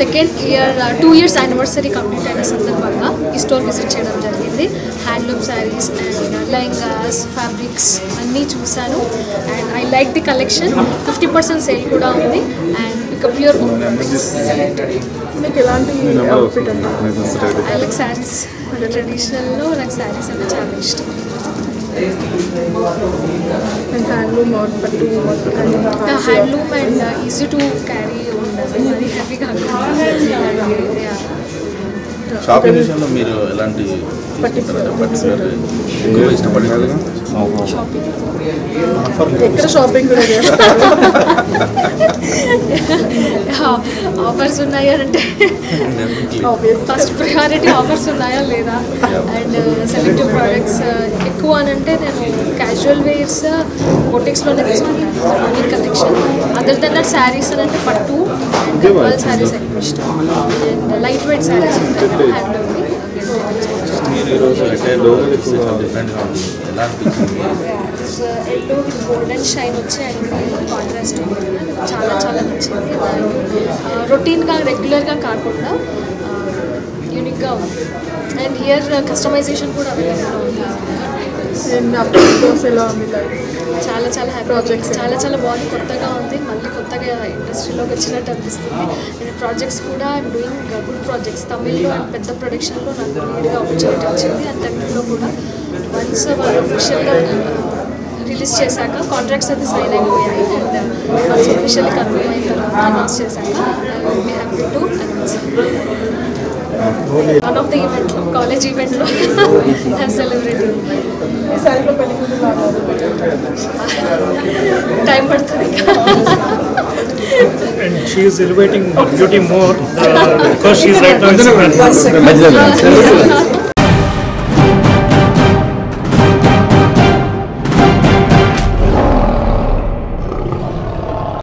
Second year 2 years anniversary complete అయిన సందర్భంగా ఈ స్టోర్ విజిట్ చేయడం జరిగింది. Handloom saris and lehengas fabrics అన్నీ చూశాను and I like the collection. 50% sale కూడా ఉంది అండ్ ఇక ప్యూర్ మీకు ఎలాంటి అవుట్ఫిట్ అంటే ఐ లైక్ శారీస్. ట్రెడిషనల్లో నాకు శారీస్ అంటే చాలా ఇష్టం. Handloom handloom and easy to carry ఉండాలి, మరి హ్యాపీ కాకుండా. షాపింగ్ విషయంలో మీరు ఎలాంటి ఎక్కువ ఇష్టపడేది? ఎక్కడ షాపింగ్ కూడా ఆఫర్స్ ఉన్నాయా అంటే ఫస్ట్ ప్రయారిటీ ఆఫర్స్ ఉన్నాయా లేదా అండ్ సెలెక్టివ్ ప్రోడక్ట్స్ ఎక్కువ అని అంటే నేను క్యాజువల్ వేర్స్ బొటిక్స్లోనే తీసుకుంటాను. Morning collection other than that saris అని అంటే పట్టు అండ్ గద్వాల్ శారీస్ ఎక్కువ ఇష్టం అండ్ లైట్ వెయిట్ శారీస్ ఉంటాయి హ్యాండ్లూమ్వి. మీరు ఈరోజు ఎల్లో డిఫరెంట్గా ఉంది, ఎలా అనిపించింది? ఎల్లో విత్ గోల్డెన్ షైన్ వచ్చి అండ్ కాంట్రాస్ట్ చాలా చాలా నచ్చింది. రొటీన్గా రెగ్యులర్గా కాకుండా యూనిక్గా ఉంది అండ్ హియర్ కస్టమైజేషన్ కూడా అవైలబుల్గా ఉంది. చాలా చాలా హ్యాపీ, చాలా చాలా బాగుంది, కొత్తగా ఉంది, మళ్ళీ కొత్తగా ఇండస్ట్రీలోకి వచ్చినట్టు అనిపిస్తుంది. అండ్ ప్రాజెక్ట్స్ కూడా ఐఎమ్ డూయింగ్ గుడ్ ప్రాజెక్ట్స్. తమిళ్లో అండ్ పెద్ద ప్రొడక్షన్లో నాకు లీడ్గా ఆపర్చునిటీ వచ్చింది అండ్ తెలుగులో కూడా వన్స్ వాళ్ళు అఫీషియల్గా రిలీజ్ చేశాక కాంట్రాక్ట్స్ అయితే సైన్ అయిపోయాయి అండ్ వన్స్ అఫీషియల్లీ కన్ఫర్మ్ అయిన తర్వాత అనౌన్స్ చేశాక I will be happy to announce. One of the ఈవెంట్లో కాలేజ్ ఈవెంట్లో ఐఎమ్ సెలబ్రేటింగ్. టైం పడుతుంది. And she is elevating beauty more because she is right now in